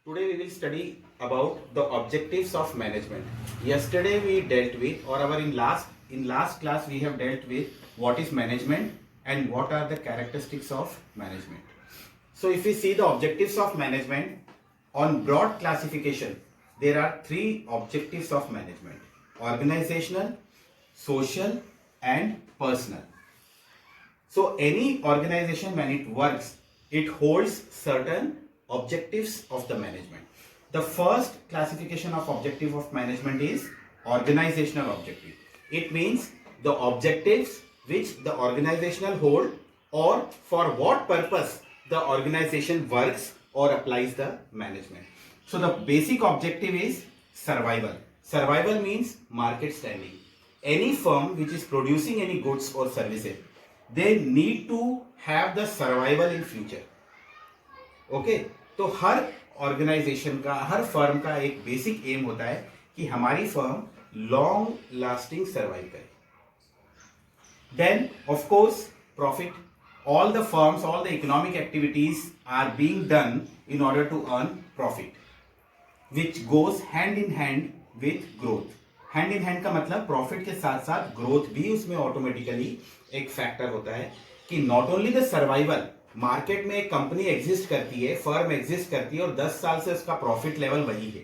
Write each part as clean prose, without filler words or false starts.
Today we will study about the objectives of management. Yesterday we dealt with, or our in last class we have dealt with what is management and what are the characteristics of management. So if we see the objectives of management on broad classification, there are three objectives of management: organizational, social and personal. So any organization, when it works, it holds certain objectives of the management. The first classification of objective of management is organizational objective. It means the objectives which the organizational hold, or for what purpose the organization works or applies the management. So the basic objective is survival. Survival means market standing. Any firm which is producing any goods or services, they need to have the survival in future. Okay तो हर organisation का, हर firm का एक basic M होता है कि हमारी firm long lasting survive करे. Then of course profit. all the firms, all the economic activities are being done in order to earn profit, which goes hand in hand with growth. Hand in hand का मतलब profit के साथ साथ growth भी उसमें automatically एक factor होता है कि not only the survival. Market में एक कंपनी एग्जिस्ट करती है, फर्म एग्जिस्ट करती है और 10 साल से उसका प्रॉफिट लेवल वही है,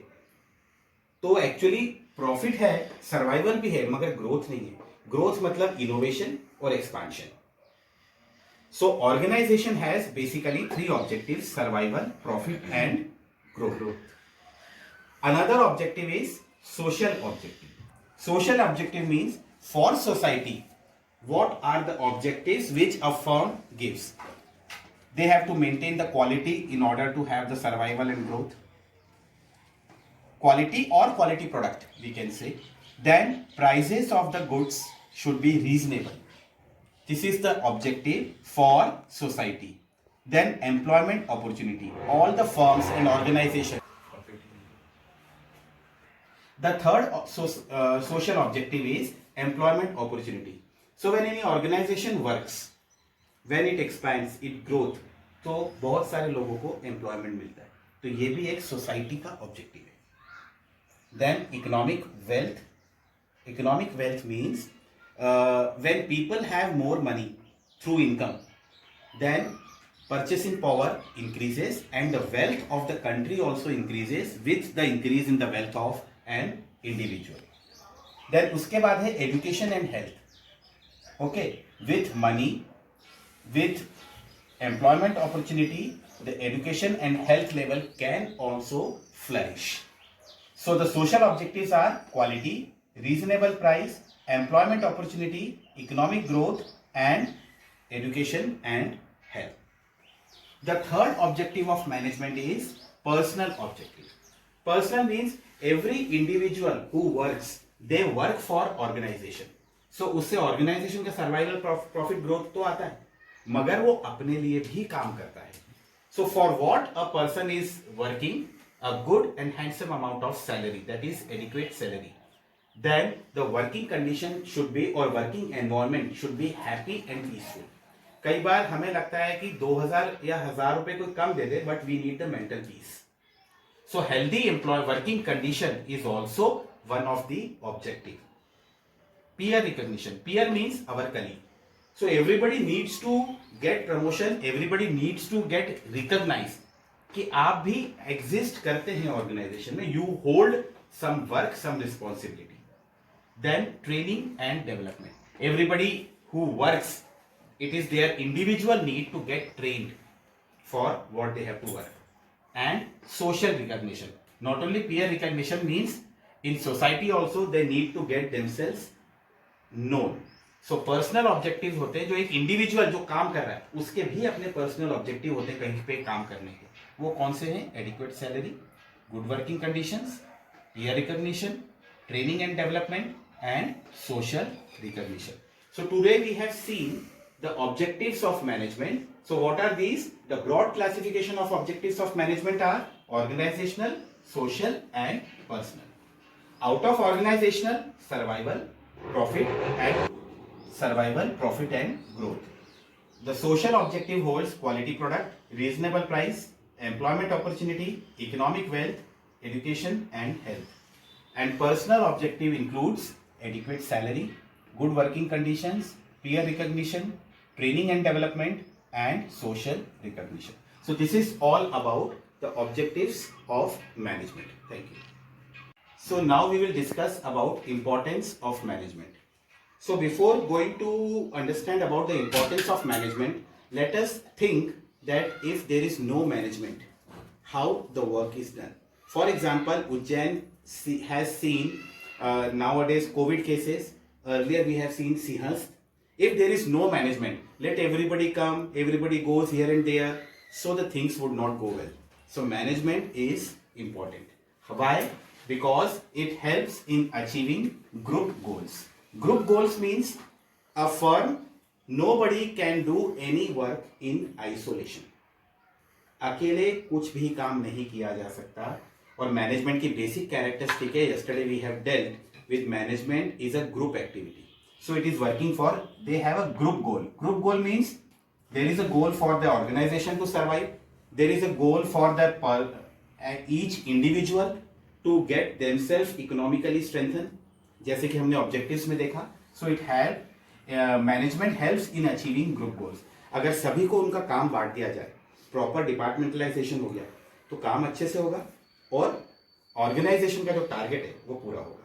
तो एक्चुअली प्रॉफिट है, सर्वाइवल भी है, मगर ग्रोथ नहीं है. ग्रोथ मतलब इनोवेशन और expansion. So organisation has basically three objectives: survival, profit and growth. Another objective is social objective. Social objective means for society, what are the objectives which a firm gives? They have to maintain the quality in order to have the survival and growth. Quality or quality product, we can say. Then prices of the goods should be reasonable. This is the objective for society. Then employment opportunity. All the firms and organizations. The third social objective is employment opportunity. So when any organization works, when it expands, it growth, तो बहुत सारे लोगों को employment मिलता है, तो ये भी एक सोसाइटी का ऑब्जेक्टिव है. Then economic wealth. Economic wealth means when people have more money through income, then purchasing power increases and the wealth of the country also increases with the increase in the wealth of an individual. Then उसके बाद है education and health. Okay, with money, with employment opportunity, the education and health level can also flourish. So the social objectives are quality, reasonable price, employment opportunity, economic growth and education and health. The third objective of management is personal objective. Personal means every individual who works, they work for organization. So उससे organization का survival, profit, growth तो आता है, मगर वो अपने लिए भी काम करता है. So for what a person is working, a good and handsome amount of salary, that is adequate salary. Then the working condition should be, or working environment should be happy and peaceful. कई बार हमें लगता है कि 2000 या 1000 रुपए कोई कम दे दे, but we need the mental peace. So healthy employee working condition is also one of the objective. Peer recognition. Peer means our colleague. So everybody needs to get promotion. Everybody needs to get recognized कि आप भी exist करते हैं organization में. You hold some work, some responsibility. Then training and development. Everybody who works, it is their individual need to get trained for what they have to work. And social recognition. Not only peer recognition means in society also they need to get themselves known. So personal objectives होते हैं, जो एक individual जो काम कर रहा है उसके भी अपने पर्सनल ऑब्जेक्टिव होते हैं कहीं पे काम करने के. वो कौन से हैं? Adequate salary, good working conditions, peer recognition, training and development and social recognition. So today we have seen the objectives of management. So what are these? The broad classification of objectives of management are organizational, social and personal. Out of organizational, survival, profit and growth. The social objective holds quality product, reasonable price, employment opportunity, economic wealth, education and health. And personal objective includes adequate salary, good working conditions, peer recognition, training and development, and social recognition. So this is all about the objectives of management. Thank you. So now we will discuss about importance of management. So before going to understand about the importance of management, let us think that if there is no management, how the work is done. For example, Ujjain has seen nowadays COVID cases. Earlier we have seen Sinhast. If there is no management, let everybody come, everybody goes here and there, so the things would not go well. So management is important. Why? Because it helps in achieving group goals. Group goals means a firm, nobody can do any work in isolation. अकेले कुछ भी काम नहीं किया जा सकता और management की बेसिक कैरेक्टरिस्टिक है yesterday we have dealt with management is a group activity so it is working for they have a group goal means there is a goal for the organisation to survive there is a goal for the each individual to get themself economically strengthen जैसे कि हमने objectives में देखा so it help management helps in achieving group goals अगर सभी को उनका काम बांट दिया जाए प्रॉपर डिपार्टमेंटलाइजेशन हो गया तो काम अच्छे से होगा और ऑर्गेनाइजेशन का जो टारगेट है वो पूरा होगा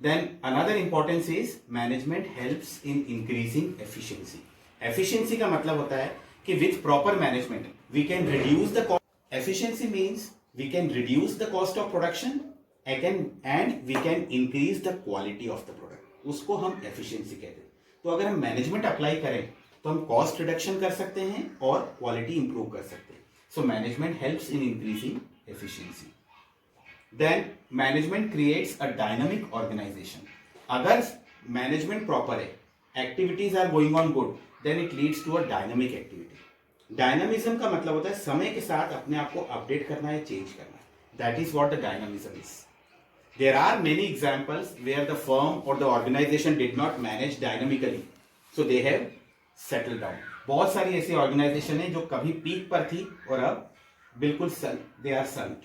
then another importance is management helps in increasing efficiency efficiency का मतलब होता है कि with proper management we can reduce the cost efficiency means we can reduce the cost of production and we can increase the quality of the product उसको हम efficiency कहते हैं तो अगर हम मैनेजमेंट अप्लाई करें तो हम कॉस्ट रिडक्शन कर सकते हैं और क्वालिटी इंप्रूव कर सकते हैं so management helps in increasing efficiency then management creates a dynamic organisation अगर मैनेजमेंट प्रॉपर है activities are going on good then it leads to a dynamic activity dynamism का मतलब होता है समय के साथ अपने आप को अपडेट करना है चेंज करना that is what the dynamism is there are many examples where the firm और the organization did not manage dynamically so they have settle down बहुत सारी ऐसी ऑर्गेनाइजेशन है जो कभी पीक पर थी और अब बिल्कुल they are sunk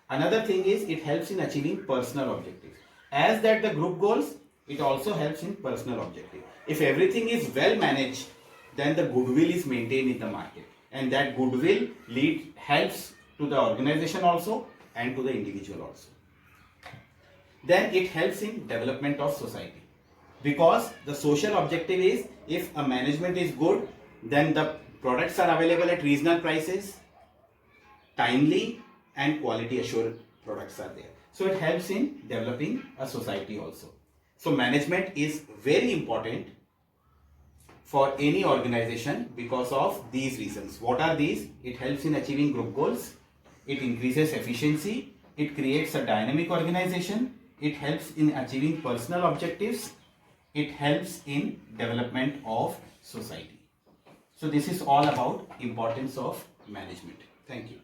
another thing is it helps in achieving personal objective as that the group goals it also helps in personal objective if everything is well manage then the goodwill is maintained in the market and that goodwill helps to the organization also and to the individual also then it helps in development of society because the social objective is if a management is good then the products are available at reasonable prices timely and quality assured products are there so it helps in developing a society also so management is very important for any organization because of these reasons. What are these? It helps in achieving group goals, it increases efficiency, it creates a dynamic organization, it helps in achieving personal objectives, it helps in development of society. So this is all about importance of management. Thank you.